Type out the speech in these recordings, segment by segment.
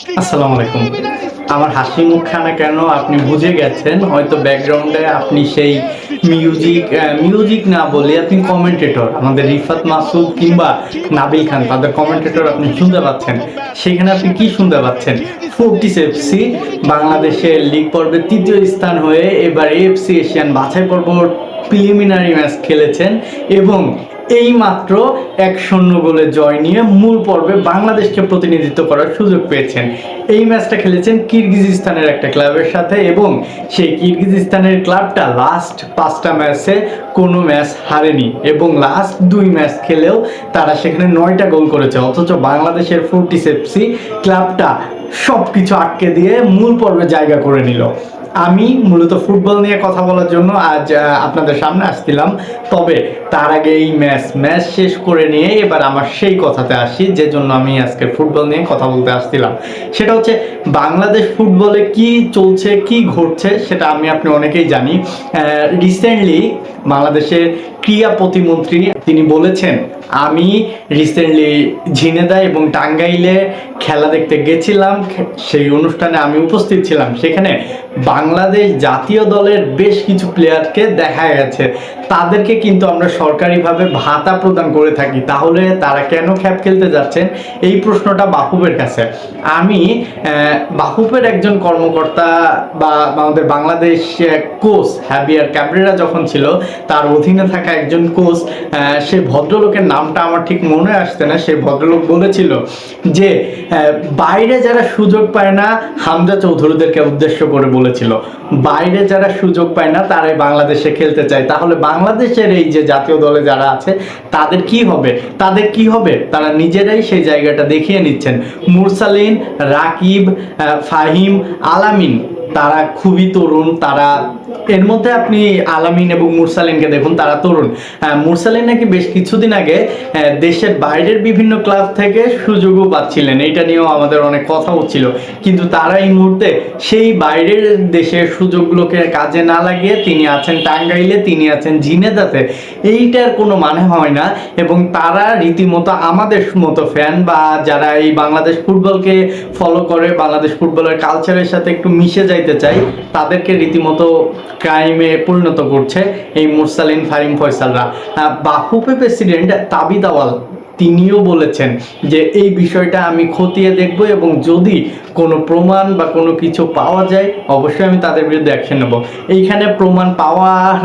আসসালামু আলাইকুম। আমার হাসি মুখখানা কেন আপনি বুঝে গেছেন, হয়তো ব্যাকগ্রাউন্ডে আপনি সেই মিউজিক না বলে আপনি কমেন্টেটর আমাদের রিফাত মাসুদ কিংবা নাবিল খান তাদের কমেন্টেটর আপনি শুনতে পাচ্ছেন। সেখানে আপনি কি শুনতে পাচ্ছেন? ফোর্টিস এফসি বাংলাদেশের লিগ পর্বের ৩য় স্থান হয়ে এবার এএফসি এশিয়ান বাছাই পর্ব প্রিলিমিনারি ম্যাচ খেলেছেন এবং এইমাত্র ১-০ গোলে জয় নিয়ে মূল পর্বে বাংলাদেশকে প্রতিনিধিত্ব করার সুযোগ পেয়েছেন। এই ম্যাচটা খেলেছেন কিরগিজস্তানের একটা ক্লাবের সাথে এবং সেই কিরগিজস্তানের ক্লাবটা লাস্ট ৫টা ম্যাচে কোনো ম্যাচ হারেনি এবং লাস্ট ২ ম্যাচ খেলেও তারা সেখানে ৯টা গোল করেছে। অথচ বাংলাদেশের ফোর্টিস এফসি ক্লাবটা সব কিছু আটকে দিয়ে মূল পর্বে জায়গা করে নিল। আমি মূলত ফুটবল নিয়ে কথা বলার জন্য আজ আপনাদের সামনে আসছিলাম, তবে তার আগে এই ম্যাচ শেষ করে নিয়ে এবার আমার সেই কথাতে আসি যে জন্য আমি আজকে ফুটবল নিয়ে কথা বলতে আসছিলাম। সেটা হচ্ছে বাংলাদেশ ফুটবলে কি চলছে, কি ঘটছে সেটা আপনি অনেকেই জানি। রিসেন্টলি বাংলাদেশের ক্রীড়া প্রতিমন্ত্রী তিনি বলেছেন, আমি রিসেন্টলি ঝিনেদা এবং টাঙ্গাইলে খেলা দেখতে গেছিলাম, সেই অনুষ্ঠানে আমি উপস্থিত ছিলাম। সেখানে বাংলাদেশ জাতীয় দলের বেশ কিছু প্লেয়ারকে দেখা গেছে, তাদেরকে কিন্তু আমরা সরকারিভাবে ভাতা প্রদান করে থাকি, তাহলে তারা কেন খ্যাপ খেলতে যাচ্ছেন এই প্রশ্নটা বাফুফের কাছে। আমি বাফুফের একজন কর্মকর্তা বা আমাদের বাংলাদেশ কোচ হ্যাভিয়ার ক্যাব্রেরা যখন ছিল, তার অধীনে থাকা একজন কোচ, সে ভদ্রলোকের নামটা আমার ঠিক মনে আসছে না, সেই ভদ্রলোক বলেছিল যে বাইরে যারা সুযোগ পায় না, হামজা চৌধুরীদেরকে উদ্দেশ্য করে বলেছিল, বাইরে যারা সুযোগ পায় না তারাই বাংলাদেশে খেলতে চায়। তাহলে বাংলাদেশের এই যে জাতীয় দলে যারা আছে তাদের কি হবে? তারা নিজেরাই সেই জায়গাটা দেখিয়ে নিচ্ছেন। মুরসালিন, রাকিব, ফাহিম, আলামিন তারা খুবই তরুণ, তারা এর মধ্যে আপনি আলামিন এবং মুরসালিনকে দেখুন, তারা তরুণ। মুরসালিন নাকি বেশ কিছুদিন আগে দেশের বাইরের বিভিন্ন ক্লাব থেকে সুযোগও পাচ্ছিলেন, এইটা নিয়েও আমাদের অনেক কথা হচ্ছিল, কিন্তু তারা এই মুহূর্তে সেই বাইরের দেশের সুযোগগুলোকে কাজে না লাগিয়ে তিনি আছেন টাঙ্গাইলে, তিনি আছেন ঝিনেদাতে। এইটার কোনো মানে হয় না এবং তারা রীতিমতো আমাদের মতো ফ্যান বা যারা এই বাংলাদেশ ফুটবলকে ফলো করে, বাংলাদেশ ফুটবলের কালচারের সাথে একটু মিশে যাইতে চাই, তাদেরকে রীতিমতো ক্রাইমে পরিণত করছে এই মুরসালিন, ফাহিম, ফয়সালরা। বাফুফে প্রেসিডেন্ট তাবিদ আওয়াল তিনিও বলেছেন যে এই বিষয়টা আমি খতিয়ে দেখব এবং যদি কোনো প্রমাণ বা কোনো কিছু পাওয়া যায় অবশ্যই আমি তাদের বিরুদ্ধে অ্যাকশন নেব। এইখানে প্রমাণ পাওয়ার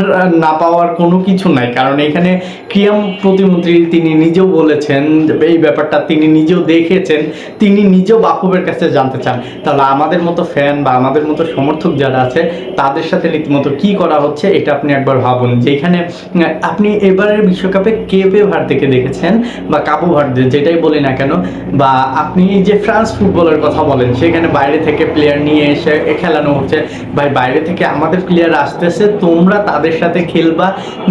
না পাওয়ার কোনো কিছু নাই, কারণ এইখানে ক্রীড়া প্রতিমন্ত্রী তিনি নিজেও বলেছেন এই ব্যাপারটা, তিনি নিজেও দেখেছেন, তিনি নিজেও বাফুফের কাছে জানতে চান। তাহলে আমাদের মতো ফ্যান বা আমাদের মতো সমর্থক যারা আছে তাদের সাথে রীতিমতো কি করা হচ্ছে এটা আপনি একবার ভাবুন। যেখানে আপনি এবারের বিশ্বকাপে কেপে ভার্দেকে দেখেছেন বা কাবু ভার্দে, যেটাই বলি না কেন, বা আপনি যে ফ্রান্স ফুটবলের কথা বলেন, সেখানে বাইরে থেকে প্লেয়ার নিয়ে এসে খেলানো হচ্ছে। ভাই, বাইরে থেকে আমাদের প্লেয়ার আসতেছে, তোমরা তাদের সাথে খেলবা,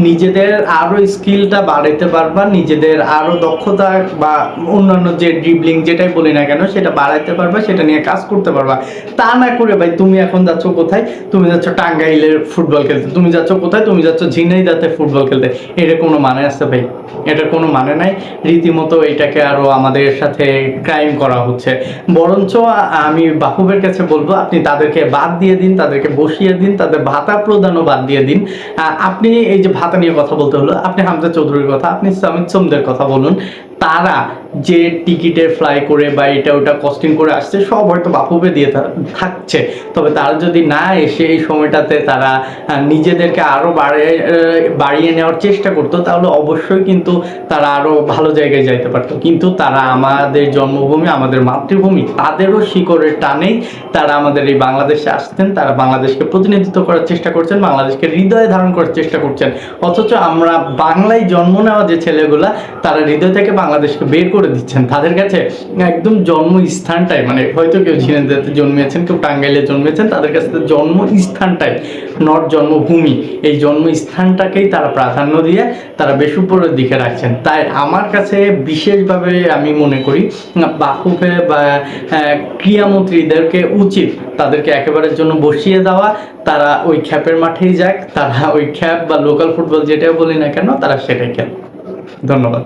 নিজেদের আরও স্কিলটা বাড়াইতে পারবা, নিজেদের আরও দক্ষতা বা অন্যান্য যে ড্রিবলিং যেটাই বলি না কেন সেটা বাড়াইতে পারবা, সেটা নিয়ে কাজ করতে পারবা। তা না করে ভাই তুমি এখন যাচ্ছ কোথায়? তুমি যাচ্ছ টাঙ্গাইলের ফুটবল খেলতে, তুমি যাচ্ছ কোথায়? তুমি যাচ্ছ ঝিনাইদহে ফুটবল খেলতে। এটা কোনো মানে আছে ভাই? এটার কোনো মানে নাই। রীতিমতো এটাকে আরও আমাদের সাথে ক্রাইম করা হচ্ছে। বরঞ্চ আমি বাফুফের কাছে বলবো, আপনি তাদেরকে বাদ দিয়ে দিন, তাদেরকে বসিয়ে দিন, তাদের ভাতা প্রদানও বাদ দিয়ে দিন। আপনি এই যে ভাতা নিয়ে কথা বলতে হলো, আপনি হামজা চৌধুরীর কথা, আপনি সামিদ সোমদের কথা বলুন, তারা যে টিকিটে ফ্লাই করে বা এটা ওটা কস্টিং করে আসছে সব হয়তো বাফুফে দিয়ে থাকছে, তবে তারা যদি না এসে এই সময়টাতে তারা নিজেদেরকে আরও বাড়িয়ে নেওয়ার চেষ্টা করতো, তাহলে অবশ্যই কিন্তু তারা আরও ভালো জায়গায় যাইতে পারতো। কিন্তু তারা আমাদের জন্মভূমি, আমাদের মাতৃভূমি, তাদেরও শিকড়ের টানেই তারা আমাদের এই বাংলাদেশে আসতেন, তারা বাংলাদেশকে প্রতিনিধিত্ব করার চেষ্টা করছেন, বাংলাদেশকে হৃদয়ে ধারণ করার চেষ্টা করছেন। অথচ আমরা বাংলায় জন্ম নেওয়া যে ছেলেগুলা, তারা হৃদয় থেকে বাংলাদেশকে বের করে দিচ্ছেন। তাদের কাছে একদম জন্মস্থানটাই, মানে হয়তো কেউ ঝিনাইদহে জন্মেছেন, কেউ টাঙ্গাইলে জন্মেছেন, তাদের কাছে জন্মস্থানটাই নট জন্মভূমি, এই জন্মস্থানটাকেই তারা প্রাধান্য দিয়ে তারা বেশ উপরের দিকে রাখছেন। তাই আমার কাছে বিশেষভাবে আমি মনে করি বাফুফে বা ক্রীড়ামন্ত্রীদেরকে উচিত তাদেরকে একেবারের জন্য বসিয়ে দেওয়া, তারা ওই খ্যাপের মাঠেই যাক, তারা ওই খ্যাপ বা লোকাল ফুটবল যেটাই বলি না কেন তারা সেটাই খেলে। ধন্যবাদ।